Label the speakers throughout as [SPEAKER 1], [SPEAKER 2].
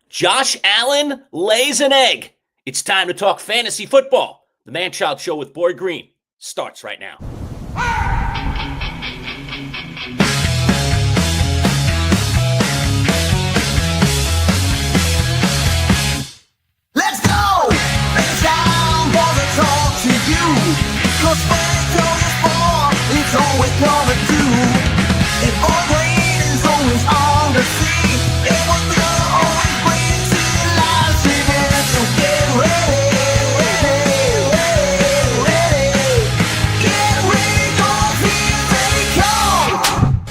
[SPEAKER 1] Josh Allen lays an egg. It's time to talk fantasy football. The Manchild Show with Boy Green starts right now.
[SPEAKER 2] Let's go! It's time for the talk to you. 'Cause Manchild is born, it's all we're gonna do. And Boy Green is always on the scene. And we're gonna always bring to you live streaming. So get ready. Get ready, 'cause here they come.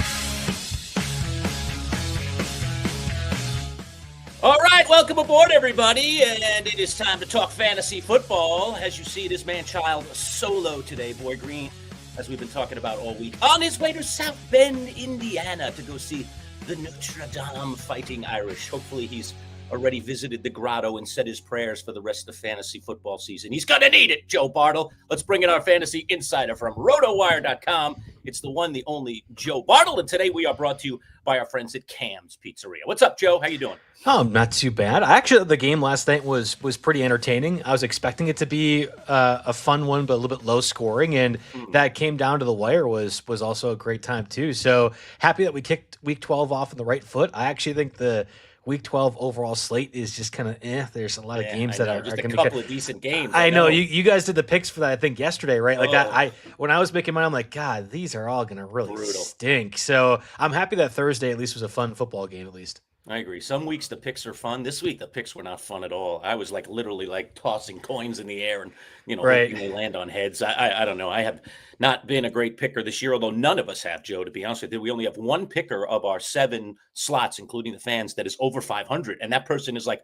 [SPEAKER 1] All right, welcome aboard, everybody. And it is time to talk fantasy football. As you see, this Manchild solo today, Boy Green, as we've been talking about all week, on his way to South Bend, Indiana, to go see the Notre Dame Fighting Irish. Hopefully he's already visited the grotto and said his prayers for the rest of the fantasy football season. He's going to need it, Joe Bartel. Let's bring in our fantasy insider from RotoWire.com. It's the one, the only Joe Bartel. And today we are brought to you by our friends at Cam's Pizzeria. What's up, Joe? How you doing?
[SPEAKER 3] Oh, not too bad. Actually, the game last night was pretty entertaining. I was expecting it to be a fun one, but a little bit low scoring, and that came down to the wire was also a great time too. So happy that we kicked Week 12 off on the right foot. I actually think the Week 12 overall slate is just kind of There's a lot of games that are
[SPEAKER 1] just
[SPEAKER 3] going
[SPEAKER 1] a
[SPEAKER 3] to
[SPEAKER 1] couple of decent games.
[SPEAKER 3] I know you guys did the picks for that. I think yesterday, right? Like that. When I was making mine, I'm like, God, these are all going to really
[SPEAKER 1] Brutal.
[SPEAKER 3] stink. So I'm happy that Thursday at least was a fun football game at least.
[SPEAKER 1] I agree. Some weeks the picks are fun. This week the picks were not fun at all. I was literally tossing coins in the air and
[SPEAKER 3] Right.
[SPEAKER 1] hoping they land on heads. I don't know. I have not been a great picker this year, although none of us have, Joe. To be honest with you, we only have one picker of our 7 slots, including the fans, that is over 500, and that person is like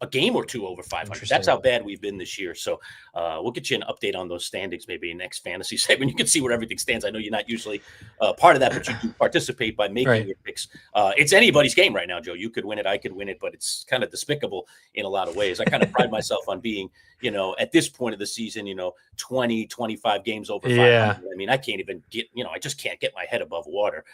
[SPEAKER 1] a game or two over 500. That's how bad we've been this year. So we'll get you an update on those standings maybe in next fantasy segment. You can see where everything stands. I know you're not usually part of that, but you do participate by making your picks. It's anybody's game right now, Joe. You could win it, I could win it, but it's kind of despicable in a lot of ways. I kind of pride myself on being, at this point of the season, 20, 25 games over 500.
[SPEAKER 3] Yeah.
[SPEAKER 1] I mean, I can't even get, I just can't get my head above water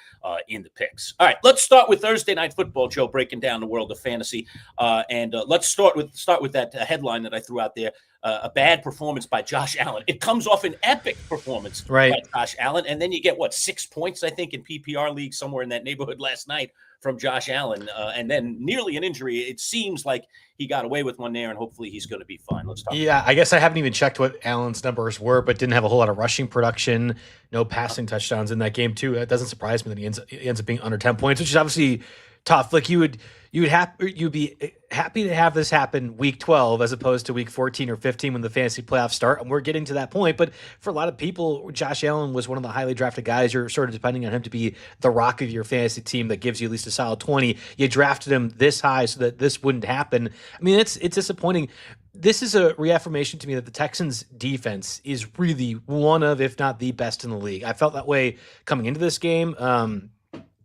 [SPEAKER 1] in the picks. All right, let's start with Thursday Night Football, Joe, breaking down the world of fantasy. And let's start with that headline that I threw out there. A bad performance by Josh Allen. It comes off an epic performance by Josh Allen, and then you get 6 points, I think, in PPR league somewhere in that neighborhood last night from Josh Allen, and then nearly an injury. It seems like he got away with one there, and hopefully he's going to be fine. Let's talk.
[SPEAKER 3] Yeah, I guess I haven't even checked what Allen's numbers were, but didn't have a whole lot of rushing production, no passing touchdowns in that game too. It doesn't surprise me that he ends up being under 10 points, which is obviously tough. Like you'd be happy to have this happen week 12 as opposed to week 14 or 15 when the fantasy playoffs start. And we're getting to that point. But for a lot of people, Josh Allen was one of the highly drafted guys. You're sort of depending on him to be the rock of your fantasy team that gives you at least a solid 20. You drafted him this high so that this wouldn't happen. I mean, it's disappointing. This is a reaffirmation to me that the Texans defense is really one of, if not the best in the league. I felt that way coming into this game.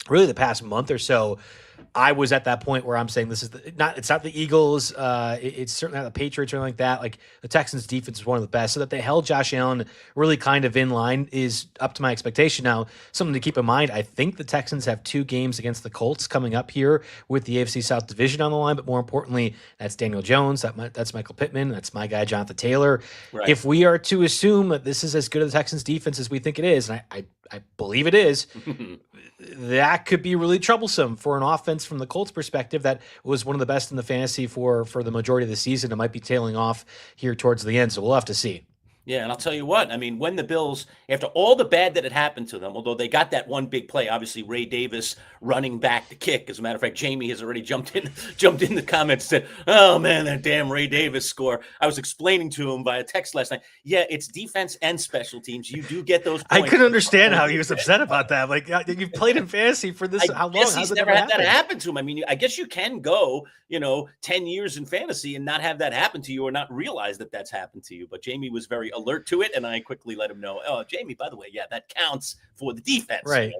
[SPEAKER 3] Really the past month or so, I was at that point where I'm saying this is it's not the Eagles. It's certainly not the Patriots or anything like that. Like the Texans defense is one of the best. So that they held Josh Allen really kind of in line is up to my expectation. Now, something to keep in mind, I think the Texans have 2 games against the Colts coming up here with the AFC South Division on the line. But more importantly, that's Daniel Jones. That's Michael Pittman. That's my guy, Jonathan Taylor.
[SPEAKER 1] Right.
[SPEAKER 3] If we are to assume that this is as good as the Texans defense as we think it is, and I believe it is, that could be really troublesome for an offense from the Colts perspective that was one of the best in the fantasy for the majority of the season. It might be tailing off here towards the end, so we'll have to see.
[SPEAKER 1] Yeah, and I'll tell you what, I mean, when the Bills, after all the bad that had happened to them, although they got that one big play, obviously Ray Davis running back the kick. As a matter of fact, Jamie has already jumped in the comments and said, oh man, that damn Ray Davis score. I was explaining to him via text last night. Yeah, it's defense and special teams. You do get those points.
[SPEAKER 3] I couldn't understand how he was upset about that. Like, you've played in fantasy for this, how long?
[SPEAKER 1] He's never had that happen to him. I mean, I guess you can go, 10 years in fantasy and not have that happen to you or not realize that that's happened to you. But Jamie was very alert to it, and I quickly let him know, oh, Jamie, by the way, yeah, that counts for the defense.
[SPEAKER 3] Right.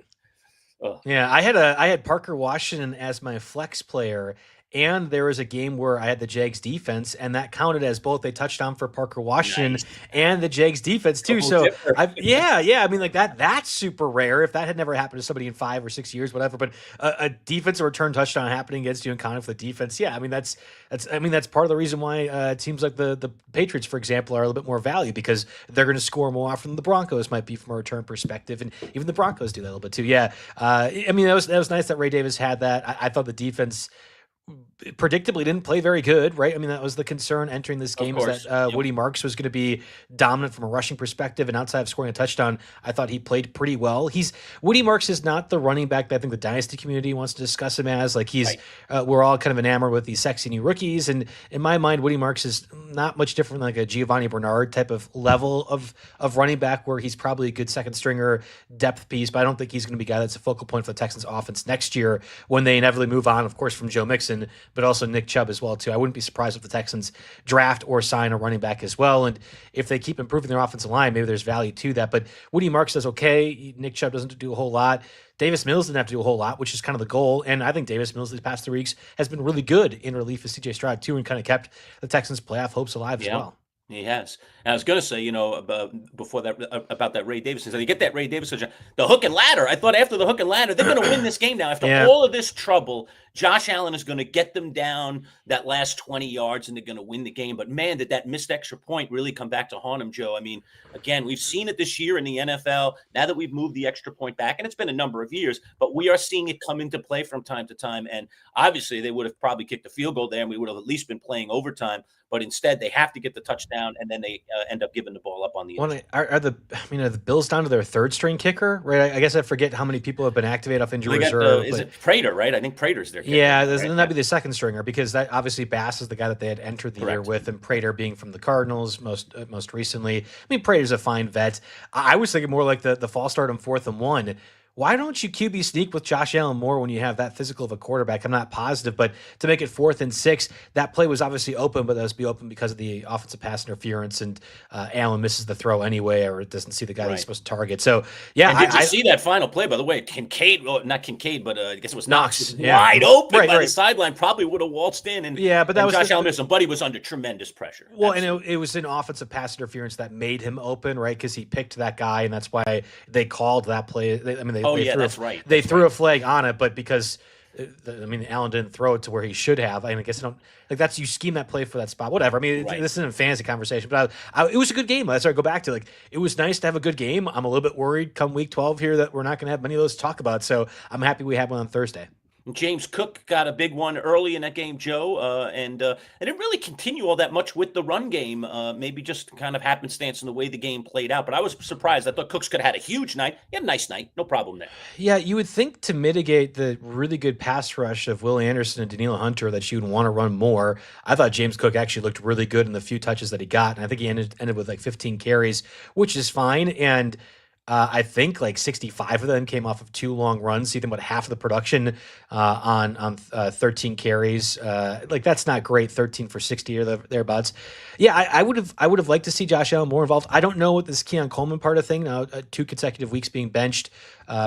[SPEAKER 3] Yeah, I had Parker Washington as my flex player, And there was a game where I had the Jags defense, and that counted as both a touchdown for Parker Washington
[SPEAKER 1] Nice.
[SPEAKER 3] and the Jags defense too.
[SPEAKER 1] Double
[SPEAKER 3] So
[SPEAKER 1] dipper.
[SPEAKER 3] yeah. I mean, like that's super rare. If that had never happened to somebody in 5 or 6 years, whatever. But a defensive return touchdown happening against you and counting for the defense, yeah. I mean, that's part of the reason why teams like the Patriots, for example, are a little bit more value because they're going to score more often than the Broncos might be from a return perspective, and even the Broncos do that a little bit too. Yeah, I mean, that was nice that Ray Davis had that. I thought the defense predictably didn't play very good, right? I mean, that was the concern entering this game, is
[SPEAKER 1] course.
[SPEAKER 3] that
[SPEAKER 1] Yep.
[SPEAKER 3] Woody Marks was going to be dominant from a rushing perspective, and outside of scoring a touchdown, I thought he played pretty well. Woody Marks is not the running back that I think the dynasty community wants to discuss him as. Like we're all kind of enamored with these sexy new rookies, and in my mind, Woody Marks is not much different than like a Giovanni Bernard type of level of running back, where he's probably a good second stringer depth piece, but I don't think he's going to be a guy that's a focal point for the Texans offense next year when they inevitably move on, of course, from Joe Mixon, but also Nick Chubb as well too. I wouldn't be surprised if the Texans draft or sign a running back as well. And if they keep improving their offensive line, maybe there's value to that. But Woody Marks does okay. Nick Chubb doesn't do a whole lot. Davis Mills didn't have to do a whole lot, which is kind of the goal. And I think Davis Mills these past 3 weeks has been really good in relief of CJ Stroud too, and kind of kept the Texans' playoff hopes alive as well.
[SPEAKER 1] He has. And I was going to say, before that, about that Ray Davis. So you get that Ray Davis, the hook and ladder. I thought after the hook and ladder, they're going to win this game now. After all of this trouble, Josh Allen is going to get them down that last 20 yards, and they're going to win the game. But man, did that missed extra point really come back to haunt him, Joe? I mean, again, we've seen it this year in the NFL. Now that we've moved the extra point back, and it's been a number of years, but we are seeing it come into play from time to time. And obviously, they would have probably kicked a field goal there, and we would have at least been playing overtime. But instead, they have to get the touchdown, and then they end up giving the ball up on the edge.
[SPEAKER 3] Are the Bills down to their third string kicker? Right. I guess I forget how many people have been activated off injury reserve.
[SPEAKER 1] Is it Prater? Right. I think Prater's their kicker.
[SPEAKER 3] Yeah, then that'd be the second stringer, because that obviously Bass is the guy that they had entered the year with, and Prater being from the Cardinals most recently. I mean, Prater's a fine vet. I was thinking more like the false start on 4th and 1. Why don't you QB sneak with Josh Allen more when you have that physical of a quarterback? I'm not positive, but to make it 4th and 6, that play was obviously open, but that was be open because of the offensive pass interference, and Allen misses the throw anyway, or it doesn't see the guy he's supposed to target. So, yeah.
[SPEAKER 1] And did you see that final play, by the way? Kincaid, not Kincaid, but I guess it was Knox,
[SPEAKER 3] was
[SPEAKER 1] wide open by the sideline, probably would have waltzed in. And
[SPEAKER 3] but that was
[SPEAKER 1] Josh Allen missed him, but he was under tremendous pressure.
[SPEAKER 3] Well, and it was an offensive pass interference that made him open, right? Because he picked that guy, and that's why they called that play.
[SPEAKER 1] That's right.
[SPEAKER 3] They threw a flag on it, but because Allen didn't throw it to where he should have. I guess you scheme that play for that spot, whatever. I mean, this isn't a fantasy conversation, but it was a good game. That's why I go back to it was nice to have a good game. I'm a little bit worried come week 12 here that we're not going to have many of those to talk about. So I'm happy we had one on Thursday.
[SPEAKER 1] James Cook got a big one early in that game, Joe, and it didn't really continue all that much with the run game. Maybe just kind of happenstance in the way the game played out. But I was surprised. I thought Cooks could have had a huge night. He had a nice night, no problem there.
[SPEAKER 3] Yeah, you would think to mitigate the really good pass rush of Will Anderson and Daniil Hunter that you would want to run more. I thought James Cook actually looked really good in the few touches that he got, and I think he ended with 15 carries, which is fine. And I think 65 of them came off of 2 long runs. See them about half of the production on 13 carries. That's not great. 13 for 60 or thereabouts. Yeah, I would have liked to see Josh Allen more involved. I don't know what this Keon Coleman part of thing now. 2 consecutive weeks being benched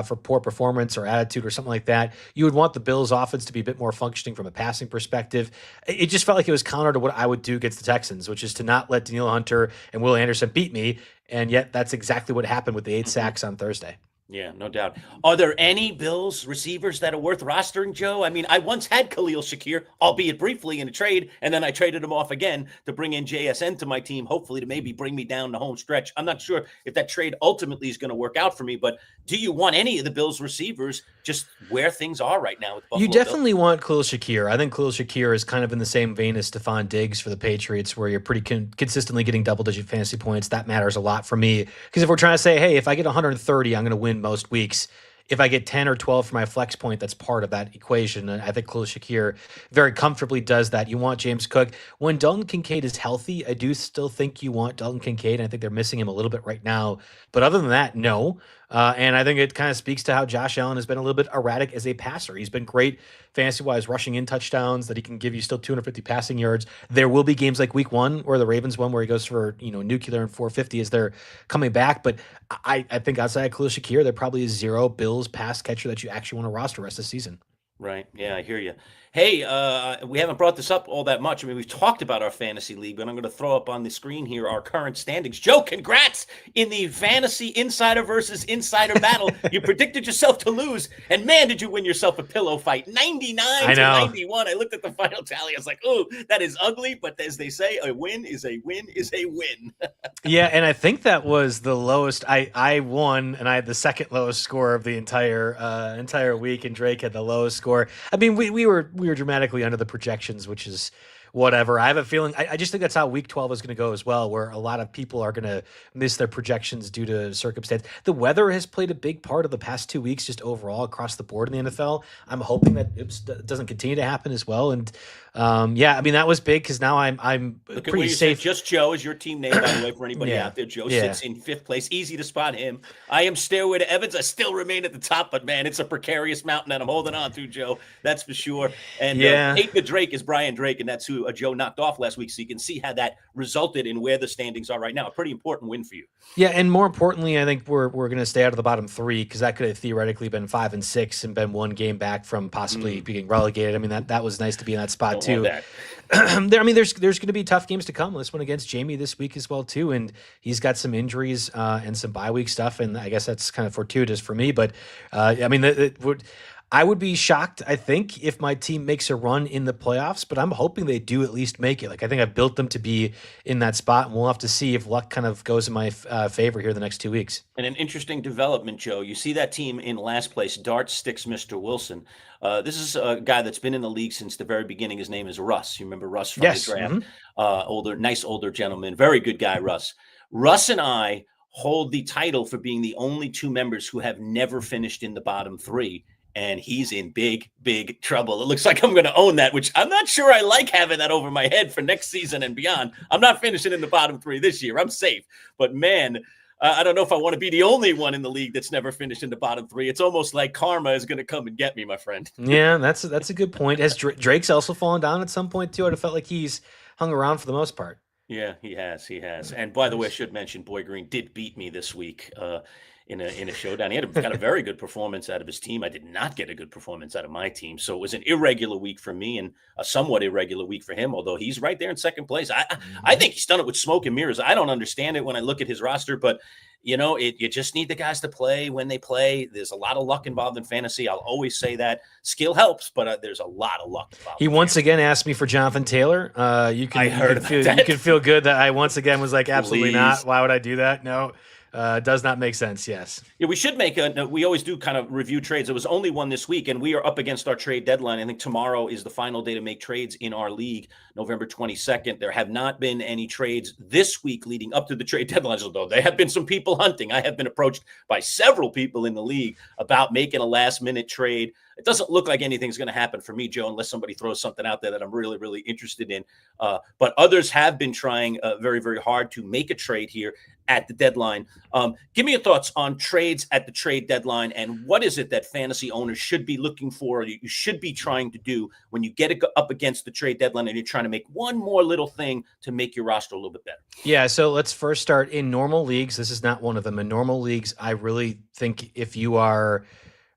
[SPEAKER 3] for poor performance or attitude or something like that. You would want the Bills' offense to be a bit more functioning from a passing perspective. It just felt like it was counter to what I would do against the Texans, which is to not let Daniil Hunter and Will Anderson beat me. And yet that's exactly what happened with the 8 sacks on Thursday.
[SPEAKER 1] Yeah, no doubt. Are there any Bills receivers that are worth rostering, Joe? I mean, I once had Khalil Shakir, albeit briefly in a trade, and then I traded him off again to bring in JSN to my team, hopefully to maybe bring me down the home stretch. I'm not sure if that trade ultimately is going to work out for me, but do you want any of the Bills receivers just where things are right now with Buffalo?
[SPEAKER 3] You definitely want Khalil Shakir. I think Khalil Shakir is kind of in the same vein as Stephon Diggs for the Patriots, where you're pretty consistently getting double-digit fantasy points. That matters a lot for me, because if we're trying to say, hey, if I get 130, I'm going to win most weeks. If I get 10 or 12 for my flex point, that's part of that equation. And I think Khalil Shakir very comfortably does that. You want James Cook. When Dalton Kincaid is healthy, I do still think you want Dalton Kincaid. And I think they're missing him a little bit right now. But other than that, no. And I think it kind of speaks to how Josh Allen has been a little bit erratic as a passer. He's been great fantasy-wise, rushing in touchdowns, that he can give you still 250 passing yards. There will be games like week 1 or the Ravens one where he goes for nuclear and 450 as they're coming back. But I think outside of Khalil Shakir, there probably is 0 Bills pass catcher that you actually want to roster the rest of the season.
[SPEAKER 1] Right. Yeah, I hear you. Hey, we haven't brought this up all that much. I mean, we've talked about our fantasy league, but I'm going to throw up on the screen here our current standings. Joe, congrats in the fantasy insider versus insider battle. You predicted yourself to lose, and man, did you win yourself a pillow fight. 99 to 91. I looked at the final tally. I was like, oh, that is ugly, but as they say, a win is a win is a win.
[SPEAKER 3] Yeah, and I think that was the lowest. I won, and I had the second lowest score of the entire week, and Drake had the lowest score. I mean, we were dramatically under the projections, which is whatever. I have a feeling. I just think that's how Week 12 is going to go as well, where a lot of people are going to miss their projections due to circumstance. The weather has played a big part of the past 2 weeks, just overall across the board in the NFL. I'm hoping that it doesn't continue to happen as well. And yeah, I mean that was big because now I'm
[SPEAKER 1] Look at
[SPEAKER 3] pretty safe.
[SPEAKER 1] Just Joe is your team name, by the way, for anybody out there. Joe sits in 5th place. Easy to spot him. I am Stairway to Evans. I still remain at the top, but man, it's a precarious mountain that I'm holding on to, Joe. That's for sure. And Peyton the Drake is Brian Drake, and that's who Joe knocked off last week. So you can see how that resulted in where the standings are right now. A pretty important win for you.
[SPEAKER 3] Yeah, and more importantly, I think we're going to stay out of the bottom 3 because that could have theoretically been 5 and 6 and been one game back from possibly being relegated. I mean that was nice to be in that spot too. I mean, there's going to be tough games to come. This one against Jamie this week as well too, and he's got some injuries and some bye week stuff, and I guess that's kind of fortuitous for me. But I mean, I would be shocked, I think, if my team makes a run in the playoffs, but I'm hoping they do at least make it. Like I think I've built them to be in that spot, and we'll have to see if luck kind of goes in my favor here the next 2 weeks.
[SPEAKER 1] And an interesting development, Joe. You see that team in last place, Dart sticks Mr. Wilson. This is a guy that's been in the league since the very beginning. His name is Russ. You remember Russ from the draft? Nice older gentleman. Very good guy, Russ. Russ and I hold the title for being the only 2 members who have never finished in the bottom 3. And he's in big, big trouble. It looks like I'm going to own that, which I'm not sure I like having that over my head for next season and beyond. I'm not finishing in the bottom 3 this year. I'm safe. But man, I don't know if I want to be the only one in the league that's never finished in the bottom 3. It's almost like karma is going to come and get me, my friend.
[SPEAKER 3] Yeah, that's a good point. Has Drake's also fallen down at some point too? I'd have felt like he's hung around for the most part.
[SPEAKER 1] Yeah, he has. And by the way, I should mention Boy Green did beat me this week in a showdown. He got a very good performance out of his team. I did not get a good performance out of my team. So it was an irregular week for me and a somewhat irregular week for him, although he's right there in second place. I think he's done it with smoke and mirrors. I don't understand it when I look at his roster, but you know, you just need the guys to play when they play. There's a lot of luck involved in fantasy. I'll always say that. Skill helps, but there's a lot of luck involved.
[SPEAKER 3] He once again asked me for Jonathan Taylor. You can feel good that I once again was like, absolutely not. Why would I do that? No. Does not make sense. Yes.
[SPEAKER 1] Yeah, we should we always do kind of review trades. There was only one this week, and we are up against our trade deadline. I think tomorrow is the final day to make trades in our league, November 22nd. There have not been any trades this week leading up to the trade deadlines, although there have been some people hunting. I have been approached by several people in the league about making a last-minute trade. It doesn't look like anything's going to happen for me, Joe, unless somebody throws something out there that I'm really, really interested in. But others have been trying very, very hard to make a trade here at the deadline. Give me your thoughts on trades at the trade deadline, and what is it that fantasy owners should be looking for, or you should be trying to do when you get up against the trade deadline and you're trying to make one more little thing to make your roster a little bit better?
[SPEAKER 3] Yeah, so let's first start in normal leagues. This is not one of them. In normal leagues, I really think if you are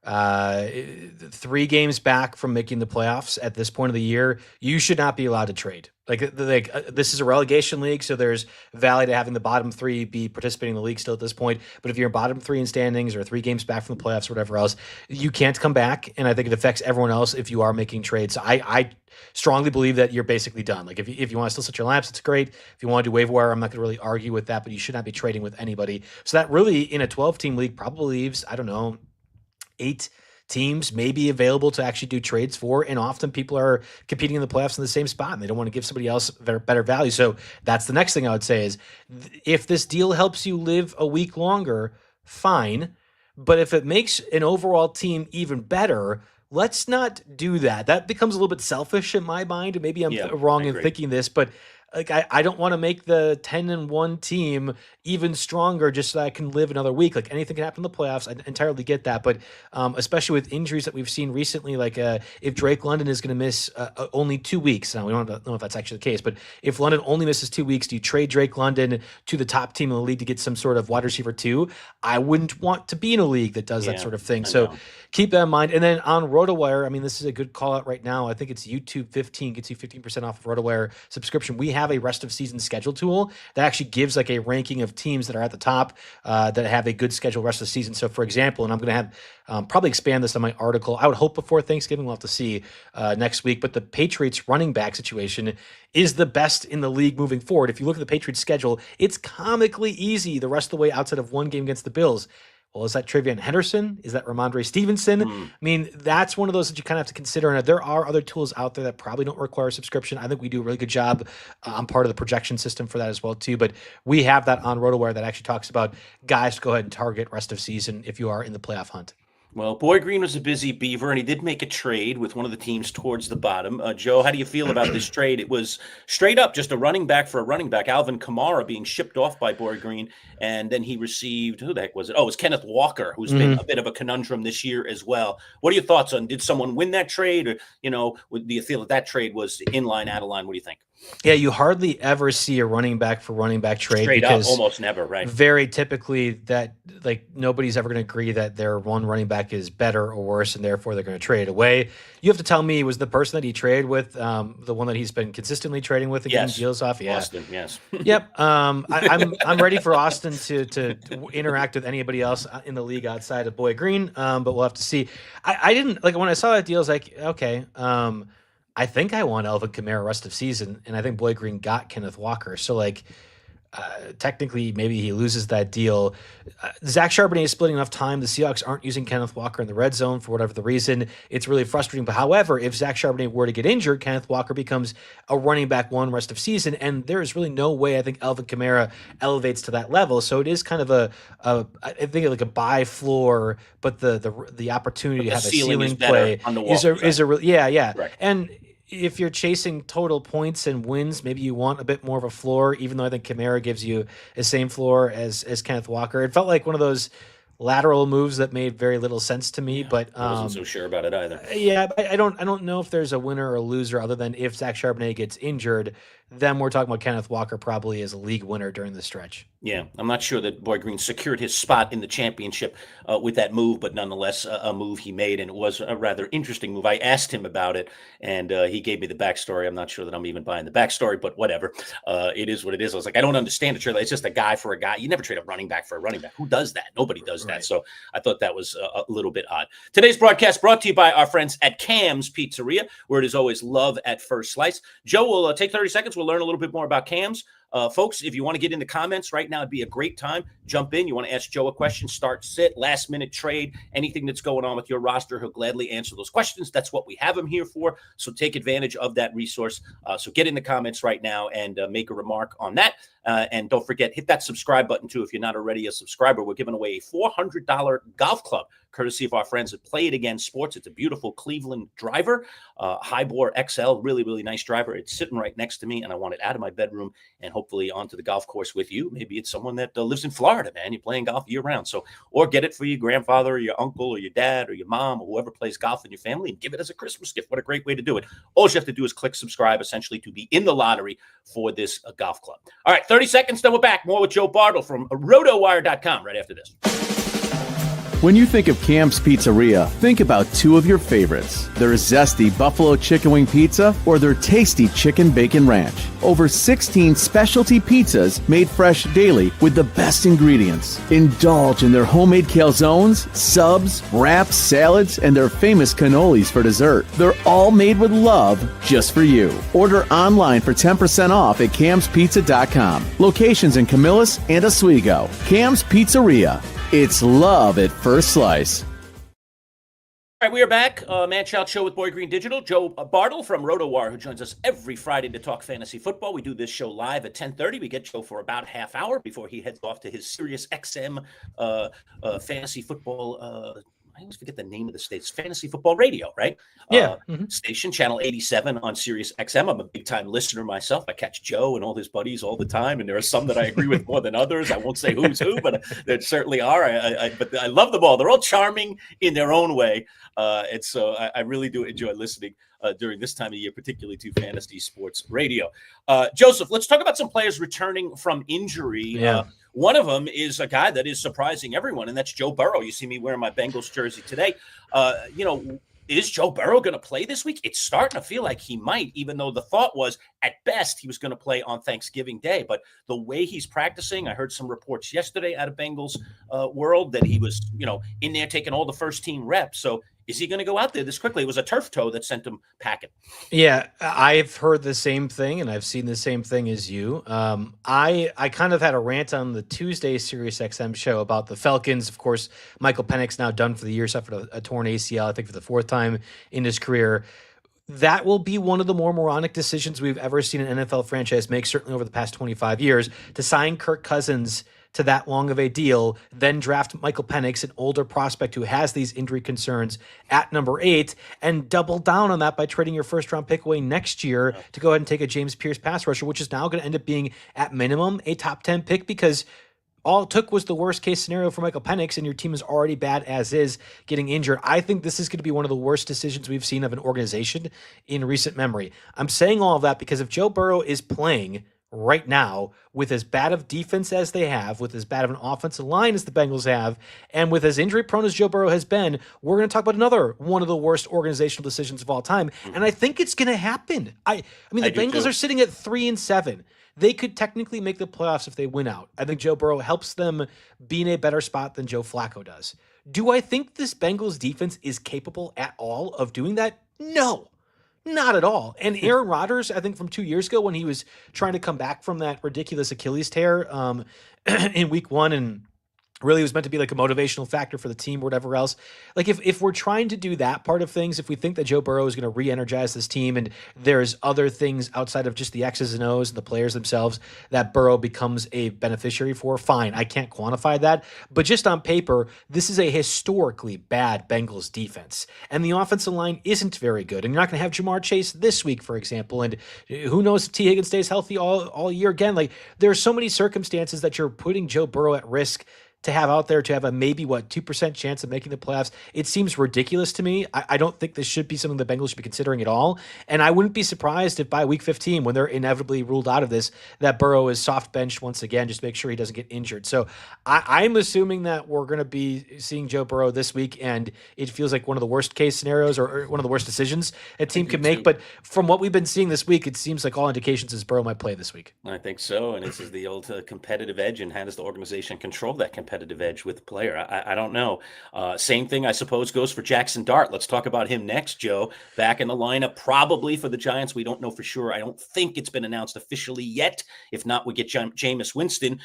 [SPEAKER 3] 3 games back from making the playoffs at this point of the year, you should not be allowed to trade. This is a relegation league, so there's value to having the bottom 3 be participating in the league still at this point. But if you're bottom 3 in standings or 3 games back from the playoffs or whatever else, you can't come back. And I think it affects everyone else if you are making trades. So I strongly believe that you're basically done. Like if you want to still set your lamps, it's great. If you want to do waiver wire, I'm not going to really argue with that, but you should not be trading with anybody. So that really, in a 12-team league, probably leaves, 8 teams may be available to actually do trades for, and often people are competing in the playoffs in the same spot and they don't want to give somebody else better value. So that's the next thing I would say is if this deal helps you live a week longer, fine. But if it makes an overall team even better, let's not do that. That becomes a little bit selfish in my mind. Maybe I'm wrong in thinking this, but Like I don't want to make the 10-1 team even stronger just so that I can live another week. Like anything can happen in the playoffs. I entirely get that, but especially with injuries that we've seen recently, like if Drake London is going to miss only 2 weeks, now we don't know if that's actually the case, but if London only misses 2 weeks, do you trade Drake London to the top team in the league to get some sort of wide receiver too? I wouldn't want to be in a league that does that sort of thing. So keep that in mind. And then on RotoWire, I mean, this is a good call out right now. I think it's YouTube 15 gets you 15% off of RotoWire subscription. We have a rest of season schedule tool that actually gives like a ranking of teams that are at the top that have a good schedule rest of the season. So for example, and I'm going to have probably expand this on my article. I would hope before Thanksgiving, we'll have to see next week, but the Patriots running back situation is the best in the league moving forward. If you look at the Patriots schedule, it's comically easy the rest of the way outside of one game against the Bills. Well, is that Travion Henderson? Is that Ramondre Stevenson? I mean, that's one of those that you kind of have to consider. And there are other tools out there that probably don't require a subscription. I think we do a really good job. I'm part of the projection system for that as well, too. But we have that on RotoWire that actually talks about guys to go ahead and target rest of season if you are in the playoff hunt.
[SPEAKER 1] Well, Boy Green was a busy beaver, and he did make a trade with one of the teams towards the bottom. Joe, how do you feel about this trade? It was straight up just a running back for a running back, Alvin Kamara being shipped off by Boy Green, and then he received, who the heck was it? Oh, it was Kenneth Walker, who's been a bit of a conundrum this year as well. What are your thoughts on, did someone win that trade, or, do you feel that trade was in line, out of line? What do you think?
[SPEAKER 3] Yeah, you hardly ever see a running back for running back trade.
[SPEAKER 1] Straight
[SPEAKER 3] because
[SPEAKER 1] up, almost never, right?
[SPEAKER 3] Very typically that like nobody's ever going to agree that their one running back is better or worse, and therefore they're going to trade away. You have to tell me, was the person that he traded with the one that he's been consistently trading with and getting deals off? Yeah.
[SPEAKER 1] Austin, yes.
[SPEAKER 3] Yep. I'm ready for Austin to interact with anybody else in the league outside of Boy Green, but we'll have to see. I didn't like when I saw that deal. I was like, okay. I think I want Alvin Kamara rest of season, and I think Boy Green got Kenneth Walker. So, like, technically, maybe he loses that deal. Zach Charbonnet is splitting enough time. The Seahawks aren't using Kenneth Walker in the red zone for whatever the reason. It's really frustrating. But however, if Zach Charbonnet were to get injured, Kenneth Walker becomes a running back one rest of season, and there is really no way I think Alvin Kamara elevates to that level. So it is kind of I think like a buy floor, but the opportunity to have a ceiling play is a real
[SPEAKER 1] Right.
[SPEAKER 3] And if you're chasing total points and wins, maybe you want a bit more of a floor, even though I think Kamara gives you the same floor as Kenneth Walker. It felt like one of those lateral moves that made very little sense to me, but
[SPEAKER 1] I wasn't so sure about it either.
[SPEAKER 3] Yeah, I don't know if there's a winner or a loser other than if Zach Charbonnet gets injured, then we're talking about Kenneth Walker probably as a league winner during the stretch.
[SPEAKER 1] Yeah, I'm not sure that Boy Green secured his spot in the championship with that move, but nonetheless, a move he made, and it was a rather interesting move. I asked him about it, and he gave me the backstory. I'm not sure that I'm even buying the backstory, but whatever. It is what it is. I was like, I don't understand it. It's just a guy for a guy. You never trade a running back for a running back. Who does that? Nobody does that. So I thought that was a little bit odd. Today's broadcast brought to you by our friends at Cam's Pizzeria, where it is always love at first slice. Joe will take 30 seconds. We'll learn a little bit more about Cam's. Folks, if you want to get into comments right now, it'd be a great time. Jump in. You want to ask Joe a question, start, sit, last minute trade, anything that's going on with your roster. He'll gladly answer those questions. That's what we have him here for. So take advantage of that resource. So get in the comments right now and make a remark on that. And don't forget, hit that subscribe button too. If you're not already a subscriber, we're giving away a $400 golf club, courtesy of our friends at Play It Again Sports. It's a beautiful Cleveland driver, Highbore XL, really, really nice driver. It's sitting right next to me, and I want it out of my bedroom and hopefully onto the golf course with you. Maybe it's someone that lives in Florida, man. You're playing golf year round. So, or get it for your grandfather or your uncle or your dad or your mom or whoever plays golf in your family and give it as a Christmas gift. What a great way to do it. All you have to do is click subscribe, essentially, to be in the lottery for this golf club. All right, 30 seconds, then we're back. More with Joe Bartel from RotoWire.com right after this.
[SPEAKER 4] When you think of Cam's Pizzeria, think about two of your favorites. Their zesty buffalo chicken wing pizza or their tasty chicken bacon ranch. Over 16 specialty pizzas made fresh daily with the best ingredients. Indulge in their homemade calzones, subs, wraps, salads, and their famous cannolis for dessert. They're all made with love just for you. Order online for 10% off at camspizza.com. Locations in Camillus and Oswego. Cam's Pizzeria. It's love at first slice.
[SPEAKER 1] All right, we are back. Manchild Show with Boy Green Digital. Joe Bartel from RotoWire, who joins us every Friday to talk fantasy football. We do this show live at 10:30. We get Joe for about a half hour before he heads off to his Sirius XM fantasy football I always forget the name of the station, Fantasy Football Radio, right?
[SPEAKER 3] Yeah.
[SPEAKER 1] Station, channel 87 on Sirius XM. I'm a big time listener myself. I catch Joe and all his buddies all the time, and there are some that I agree with more than others. I won't say who's who, but there certainly are. But I love them all. They're all charming in their own way, and so I really do enjoy listening during this time of year, particularly to Fantasy Sports Radio. Joseph, let's talk about some players returning from injury.
[SPEAKER 3] Yeah.
[SPEAKER 1] One of them is a guy that is surprising everyone, and that's Joe Burrow. You see me wearing my Bengals jersey today. Is Joe Burrow going to play this week? It's starting to feel like he might, even though the thought was at best he was going to play on Thanksgiving Day. But the way he's practicing, I heard some reports yesterday out of Bengals world that he was, in there taking all the first team reps. So is he going to go out there this quickly? It was a turf toe that sent him packing.
[SPEAKER 3] Yeah, I've heard the same thing, and I've seen the same thing as you. I kind of had a rant on the Tuesday Sirius XM show about the Falcons. Of course, Michael Penix now done for the year, suffered a torn ACL, I think for the fourth time in his career. That will be one of the more moronic decisions we've ever seen an NFL franchise make, certainly over the past 25 years, to sign Kirk Cousins to that long of a deal, then draft Michael Penix, an older prospect who has these injury concerns, at number 8, and double down on that by trading your first-round pick away next year to go ahead and take a James Pierce pass rusher, which is now going to end up being, at minimum, a top 10 pick because all it took was the worst-case scenario for Michael Penix, and your team is already bad as is, getting injured. I think this is going to be one of the worst decisions we've seen of an organization in recent memory. I'm saying all of that because if Joe Burrow is playing right now with as bad of defense as they have, with as bad of an offensive line as the Bengals have, and with as injury prone as Joe Burrow has been, we're going to talk about another one of the worst organizational decisions of all time. And I think it's going to happen. I mean, the Bengals are sitting at 3-7. They could technically make the playoffs if they win out. I think Joe Burrow helps them be in a better spot than Joe Flacco does. Do I think this Bengals defense is capable at all of doing that? No. Not at all. And Aaron Rodgers, I think from 2 years ago when he was trying to come back from that ridiculous Achilles tear in week 1 and really was meant to be like a motivational factor for the team or whatever else. Like if we're trying to do that part of things, if we think that Joe Burrow is going to re-energize this team and there's other things outside of just the X's and O's and the players themselves that Burrow becomes a beneficiary for, fine. I can't quantify that. But just on paper, this is a historically bad Bengals defense. And the offensive line isn't very good. And you're not going to have Jamar Chase this week, for example. And who knows if T. Higgins stays healthy all year again. Like there are so many circumstances that you're putting Joe Burrow at risk to have out there to have a maybe 2% chance of making the playoffs. It seems ridiculous to me. I don't think this should be something the Bengals should be considering at all. And I wouldn't be surprised if by week 15, when they're inevitably ruled out of this, that Burrow is soft benched once again, just to make sure he doesn't get injured. So I'm assuming that we're going to be seeing Joe Burrow this week, and it feels like one of the worst case scenarios or one of the worst decisions a team could make. But from what we've been seeing this week, it seems like all indications is Burrow might play this week.
[SPEAKER 1] I think so. And this is the old competitive edge. And how does the organization control that competitive edge with the player? I don't know. Same thing, I suppose, goes for Jackson Dart. Let's talk about him next, Joe. Back in the lineup, probably for the Giants. We don't know for sure. I don't think it's been announced officially yet. If not, we get Jameis Winston.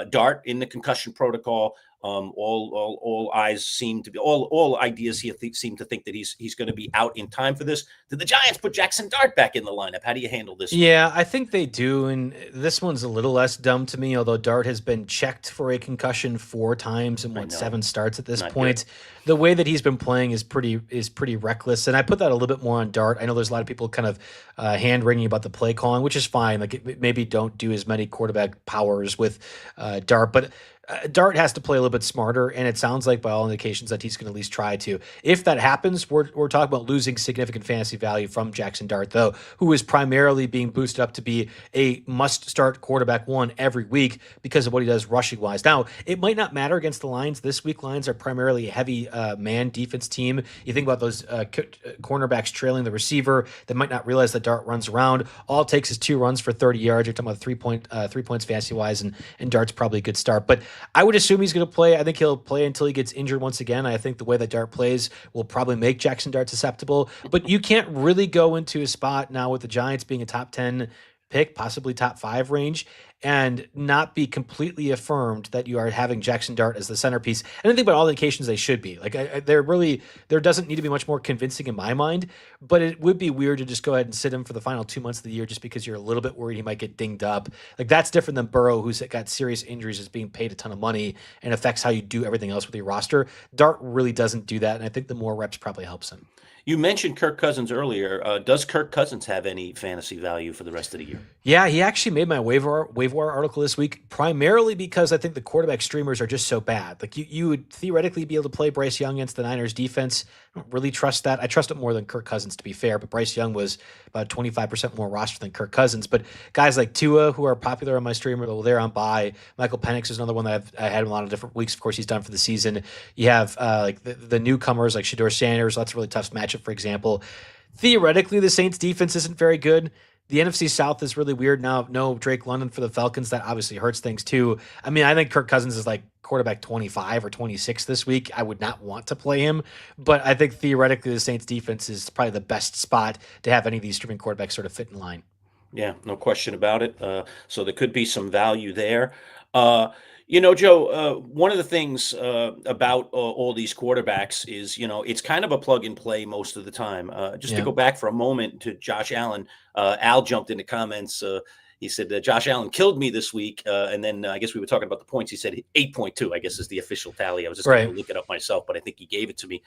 [SPEAKER 1] Dart in the concussion protocol. All eyes seem to be all ideas here seem to think that he's going to be out in time for this. Did the Giants put Jackson Dart back in the lineup? How do you handle this?
[SPEAKER 3] Yeah, I think they do, and this one's a little less dumb to me. Although Dart has been checked for a concussion 4 times in 7 starts at this point. Good. The way that he's been playing is pretty reckless, and I put that a little bit more on Dart. I know there's a lot of people kind of hand wringing about the play calling, which is fine. Like maybe don't do as many quarterback powers with Dart, but Dart has to play a little bit smarter, and it sounds like by all indications that he's going to at least try to. If that happens, we're talking about losing significant fantasy value from Jackson Dart, though, who is primarily being boosted up to be a must-start quarterback 1 every week because of what he does rushing-wise. Now, it might not matter against the Lions. This week, Lions are primarily a heavy man defense team. You think about those cornerbacks trailing the receiver that might not realize that Dart runs around. All it takes is 2 runs for 30 yards. You're talking about 3 points fantasy-wise, and Dart's probably a good start. But I would assume he's going to play. I think he'll play until he gets injured once again. I think the way that Dart plays will probably make Jackson Dart susceptible. But you can't really go into a spot now with the Giants being a top 10 pick, possibly top 5 range, and not be completely affirmed that you are having Jackson Dart as the centerpiece. And I think by all indications they should be. Like there doesn't need to be much more convincing in my mind, but it would be weird to just go ahead and sit him for the final 2 months of the year just because you're a little bit worried he might get dinged up. Like that's different than Burrow, who's got serious injuries, is being paid a ton of money and affects how you do everything else with your roster. Dart really doesn't do that, and I think the more reps probably helps him.
[SPEAKER 1] You mentioned Kirk Cousins earlier. Does Kirk Cousins have any fantasy value for the rest of the year?
[SPEAKER 3] Yeah, he actually made my waiver wire article this week, primarily because I think the quarterback streamers are just so bad. Like you would theoretically be able to play Bryce Young against the Niners defense. I don't really trust that. I trust it more than Kirk Cousins, to be fair, but Bryce Young was about 25% more roster than Kirk Cousins. But guys like Tua, who are popular on my streamer, well, they're on bye. Michael Penix is another one that I had in a lot of different weeks. Of course, he's done for the season. You have like the newcomers like Shedeur Sanders. That's a really tough matchup, for example. Theoretically, the Saints defense isn't very good. The NFC South is really weird now. No Drake London for the Falcons. That obviously hurts things too. I mean, I think Kirk Cousins is like quarterback 25 or 26 this week. I would not want to play him, but I think theoretically the Saints defense is probably the best spot to have any of these streaming quarterbacks sort of fit in line.
[SPEAKER 1] Yeah, no question about it. So there could be some value there. Joe, one of the things about all these quarterbacks is, it's kind of a plug and play most of the time. Just to go back for a moment to Josh Allen, Al jumped in the comments. He said, Josh Allen killed me this week. And then I guess we were talking about the points. He said 8.2, I guess, is the official tally. I was just going to look it up myself, but I think he gave it to me.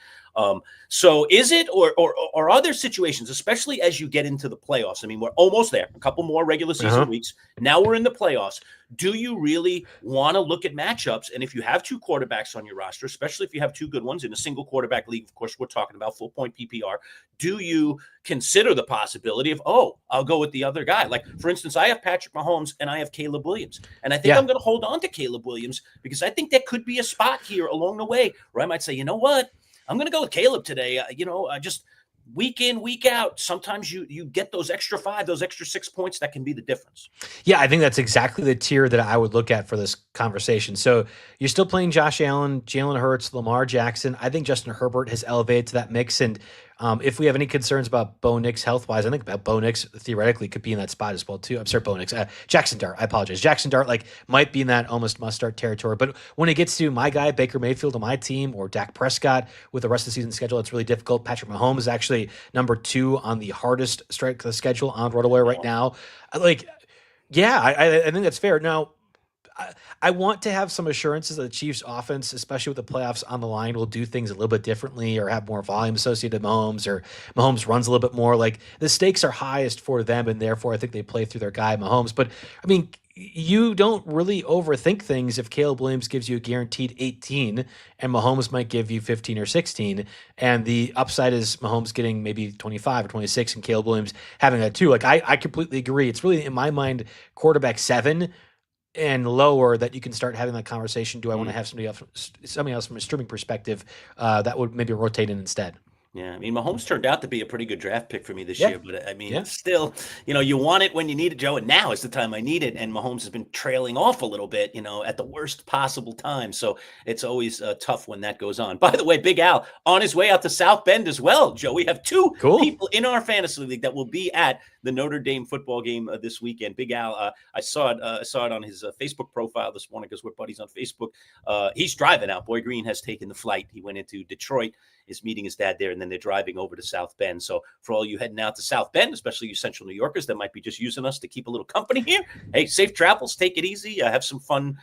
[SPEAKER 1] So is it or are there situations, especially as you get into the playoffs? I mean, we're almost there, a couple more regular season weeks. Now we're in the playoffs. Do you really want to look at matchups? And if you have two quarterbacks on your roster, especially if you have two good ones in a single quarterback league, of course, we're talking about full point PPR. Do you consider the possibility of, I'll go with the other guy? Like, for instance, I have Patrick Mahomes and I have Caleb Williams. And I think I'm going to hold on to Caleb Williams because I think there could be a spot here along the way where I might say, you know what? I'm going to go with Caleb today. Just week in, week out, sometimes you get those extra 5, those extra 6 points that can be the difference.
[SPEAKER 3] Yeah, I think that's exactly the tier that I would look at for this conversation. So you're still playing Josh Allen, Jalen Hurts, Lamar Jackson. I think Justin Herbert has elevated to that mix. And if we have any concerns about Bo Nix health-wise, I think Bo Nix theoretically could be in that spot as well, too. I'm sorry, Bo Nix. Jackson Dart, I apologize. Jackson Dart might be in that almost must-start territory. But when it gets to my guy, Baker Mayfield on my team, or Dak Prescott with the rest of the season schedule, it's really difficult. Patrick Mahomes is actually number 2 on the hardest strike schedule on RotoWire right now. I think that's fair. Now, I want to have some assurances that the Chiefs offense, especially with the playoffs on the line, will do things a little bit differently or have more volume associated with Mahomes, or Mahomes runs a little bit more. Like, the stakes are highest for them, and therefore I think they play through their guy Mahomes. But I mean, you don't really overthink things if Caleb Williams gives you a guaranteed 18 and Mahomes might give you 15 or 16. And the upside is Mahomes getting maybe 25 or 26 and Caleb Williams having that too. Like, I completely agree. It's really, in my mind, quarterback 7 and lower that you can start having that conversation. Do I want to have somebody else from a streaming perspective that would maybe rotate in instead?
[SPEAKER 1] Yeah, I mean, Mahomes turned out to be a pretty good draft pick for me this year, but I mean, still, you want it when you need it, Joe, and now is the time I need it. And Mahomes has been trailing off a little bit, at the worst possible time. So it's always tough when that goes on. By the way, Big Al on his way out to South Bend as well, Joe. We have 2 people in our fantasy league that will be at the Notre Dame football game this weekend. Big Al, I saw it on his Facebook profile this morning because we're buddies on Facebook. He's driving out. Boy Green has taken the flight. He went into Detroit, is meeting his dad there, and then they're driving over to South Bend. So for all you heading out to South Bend, especially you Central New Yorkers that might be just using us to keep a little company here, hey, safe travels, take it easy, have some fun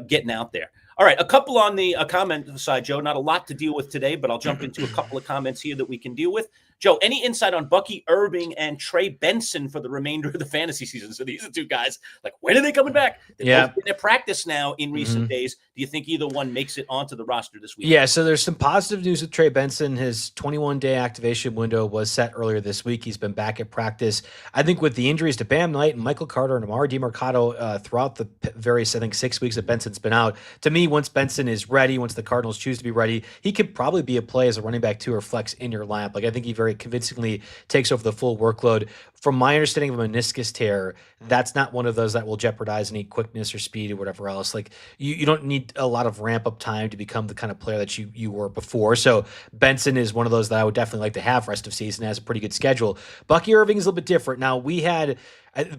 [SPEAKER 1] getting out there. All right, a couple on the comment side, Joe. Not a lot to deal with today, but I'll jump into a couple of comments here that we can deal with. Joe, any insight on Bucky Irving and Trey Benson for the remainder of the fantasy season? So these are 2 guys. Like, when are they coming back? They've both been at practice now in recent days. Do you think either one makes it onto the roster this week?
[SPEAKER 3] Yeah, so there's some positive news with Trey Benson. His 21-day activation window was set earlier this week. He's been back at practice. I think with the injuries to Bam Knight and Michael Carter and Amari DiMercato throughout the various, 6 weeks that Benson's been out, to me, once Benson is ready, once the Cardinals choose to be ready, he could probably be a play as a running back 2 or flex in your lap. Like, I think he very convincingly takes over the full workload from my understanding of a meniscus tear, that's not one of those that will jeopardize any quickness or speed or whatever else. Like you don't need a lot of ramp up time to become the kind of player that you were before. So Benson is one of those that I would definitely like to have rest of season, has a pretty good schedule. Bucky Irving is a little bit different. Now we had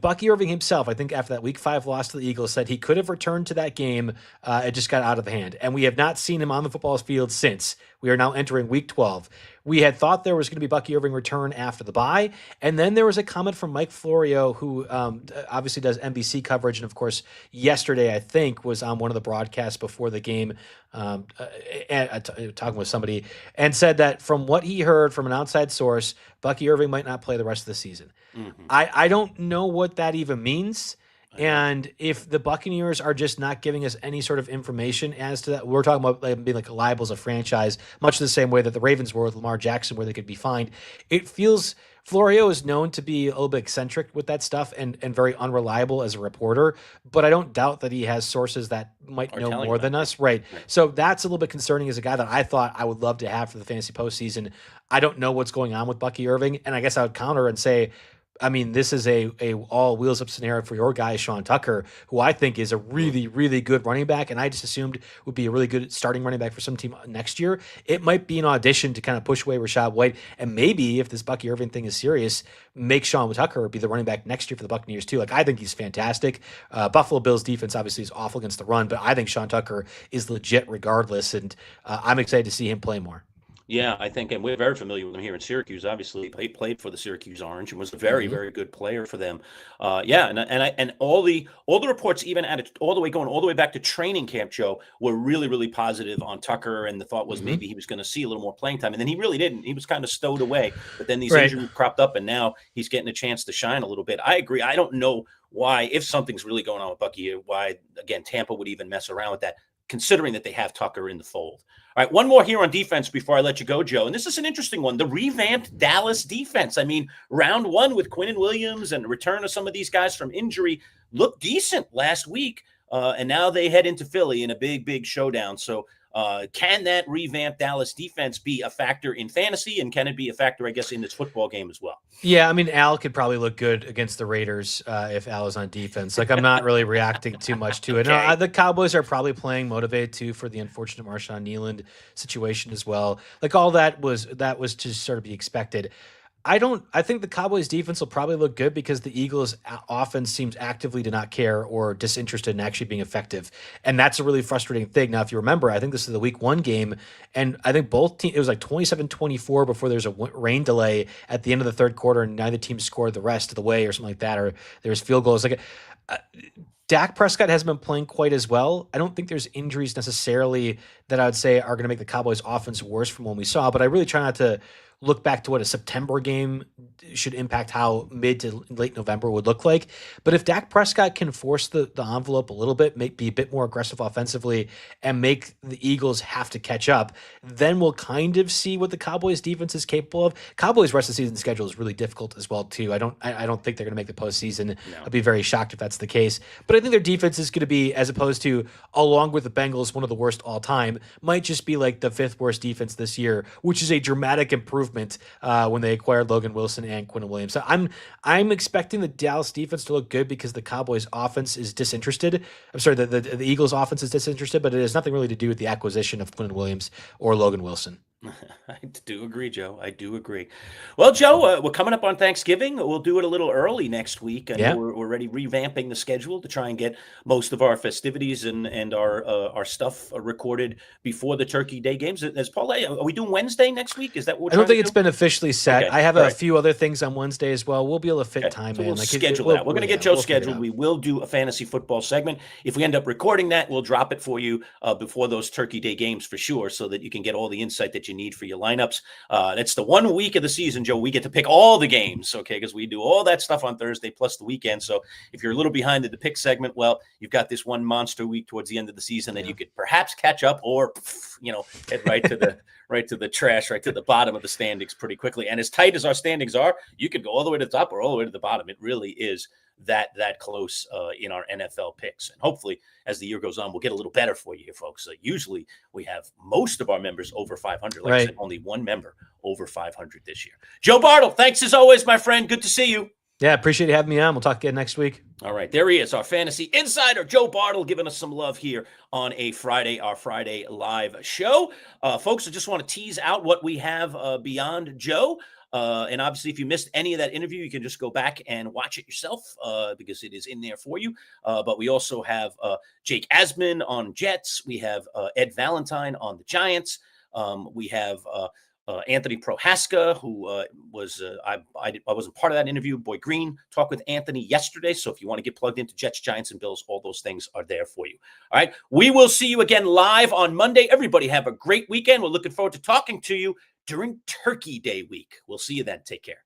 [SPEAKER 3] Bucky Irving himself, I think after that week 5 loss to the Eagles, said he could have returned to that game. It just got out of hand. And we have not seen him on the football field since. We are now entering week 12. We had thought there was going to be Bucky Irving return after the bye. And then there was a comment from Mike Florio, who obviously does NBC coverage. And of course, yesterday, I think, was on one of the broadcasts before the game, talking with somebody, and said that from what he heard from an outside source, Bucky Irving might not play the rest of the season. Mm-hmm. I don't know what that even means. And if the Buccaneers are just not giving us any sort of information as to that, we're talking about being like liable as a franchise, much the same way that the Ravens were with Lamar Jackson, where they could be fined. It feels Florio is known to be a little bit eccentric with that stuff and very unreliable as a reporter, but I don't doubt that he has sources that might know more than us. Right. So that's a little bit concerning as a guy that I thought I would love to have for the fantasy postseason. I don't know what's going on with Bucky Irving. And I guess I would counter and say, I mean, this is a all wheels up scenario for your guy, Sean Tucker, who I think is a really, really good running back. And I just assumed would be a really good starting running back for some team next year. It might be an audition to kind of push away Rachaad White. And maybe if this Bucky Irving thing is serious, make Sean Tucker be the running back next year for the Buccaneers too. Like, I think he's fantastic. Buffalo Bills defense obviously is awful against the run, but I think Sean Tucker is legit regardless. And I'm excited to see him play more.
[SPEAKER 1] Yeah, I think, and we're very familiar with him here in Syracuse. Obviously, he played for the Syracuse Orange and was a very, very good player for them. And all the reports, even all the way back to training camp, Joe, were really, really positive on Tucker. And the thought was maybe he was going to see a little more playing time, and then he really didn't. He was kind of stowed away. But then these injuries cropped up, and now he's getting a chance to shine a little bit. I agree. I don't know why, if something's really going on with Bucky, why again Tampa would even mess around with that, considering that they have Tucker in the fold. All right, one more here on defense before I let you go, Joe. And this is an interesting one. The revamped Dallas defense. I mean, round 1 with Quinnen Williams and the return of some of these guys from injury looked decent last week. And now they head into Philly in a big, big showdown. So can that revamped Dallas defense be a factor in fantasy? And can it be a factor, I guess, in this football game as well?
[SPEAKER 3] Yeah, I mean, Al could probably look good against the Raiders if Al is on defense. Like, I'm not really reacting too much to it. Okay. No, the Cowboys are probably playing motivated too for the unfortunate Marshawn Nealand situation as well. Like, all that was to sort of be expected. I think the Cowboys defense will probably look good because the Eagles offense seems actively to not care or disinterested in actually being effective. And that's a really frustrating thing. Now, if you remember, I think this is the week 1 game, and I think both teams, it was like 27-24 before there's a rain delay at the end of the third quarter, and neither team scored the rest of the way or something like that, or there was field goals. Like, Dak Prescott hasn't been playing quite as well. I don't think there's injuries necessarily that I would say are going to make the Cowboys offense worse from what we saw, but I really try not to look back to what a September game should impact how mid to late November would look like. But if Dak Prescott can force the envelope a little bit, be a bit more aggressive offensively, and make the Eagles have to catch up, then we'll kind of see what the Cowboys defense is capable of. Cowboys rest of the season schedule is really difficult as well too. I don't think they're going to make the postseason. No. I'd be very shocked if that's the case. But I think their defense is going to be, as opposed to, along with the Bengals, one of the worst all time, might just be like the 5th worst defense this year, which is a dramatic improvement when they acquired Logan Wilson and Quinnen Williams. So I'm expecting the Dallas defense to look good because the Cowboys offense is disinterested. I'm sorry, the Eagles offense is disinterested, but it has nothing really to do with the acquisition of Quinnen Williams or Logan Wilson.
[SPEAKER 1] I do agree, Joe. I do agree. Well, Joe, we're coming up on Thanksgiving. We'll do it a little early next week, and we're already revamping the schedule to try and get most of our festivities and our stuff recorded before the Turkey Day games. As Paul, are we doing Wednesday next week? Is that what we're
[SPEAKER 3] I don't think it's been officially set.
[SPEAKER 1] Okay.
[SPEAKER 3] I have a few other things on Wednesday as well. We'll be able to fit time in.
[SPEAKER 1] We'll schedule that. We're going to get Joe scheduled. We will do a fantasy football segment. If we end up recording that, we'll drop it for you before those Turkey Day games for sure, so that you can get all the insight that you need for your lineups. That's the 1 week of the season, Joe. We get to pick all the games, okay, because we do all that stuff on Thursday plus the weekend. So if you're a little behind in the pick segment, well, you've got this one monster week towards the end of the season that you could perhaps catch up, or head right to the trash, right to the bottom of the standings pretty quickly. And as tight as our standings are, you could go all the way to the top or all the way to the bottom. It really is that close in our NFL picks. And hopefully, as the year goes on, we'll get a little better for you here, folks. Usually we have most of our members over 500. I said, only one member over 500 this year. Joe Bartel, thanks as always, my friend. Good to see you.
[SPEAKER 3] Yeah, appreciate you having me on. We'll talk again next week.
[SPEAKER 1] All right, there he is, our fantasy insider, Joe Bartel, giving us some love here on a Friday, our Friday live show. Folks, I just want to tease out what we have beyond Joe. And obviously, if you missed any of that interview, you can just go back and watch it yourself because it is in there for you. But we also have Jake Asman on Jets. We have Ed Valentine on the Giants. We have Anthony Prohaska, who was I wasn't part of that interview. Boy Green talked with Anthony yesterday. So if you want to get plugged into Jets, Giants, and Bills, all those things are there for you. All right. We will see you again live on Monday. Everybody have a great weekend. We're looking forward to talking to you during Turkey Day week. We'll see you then. Take care.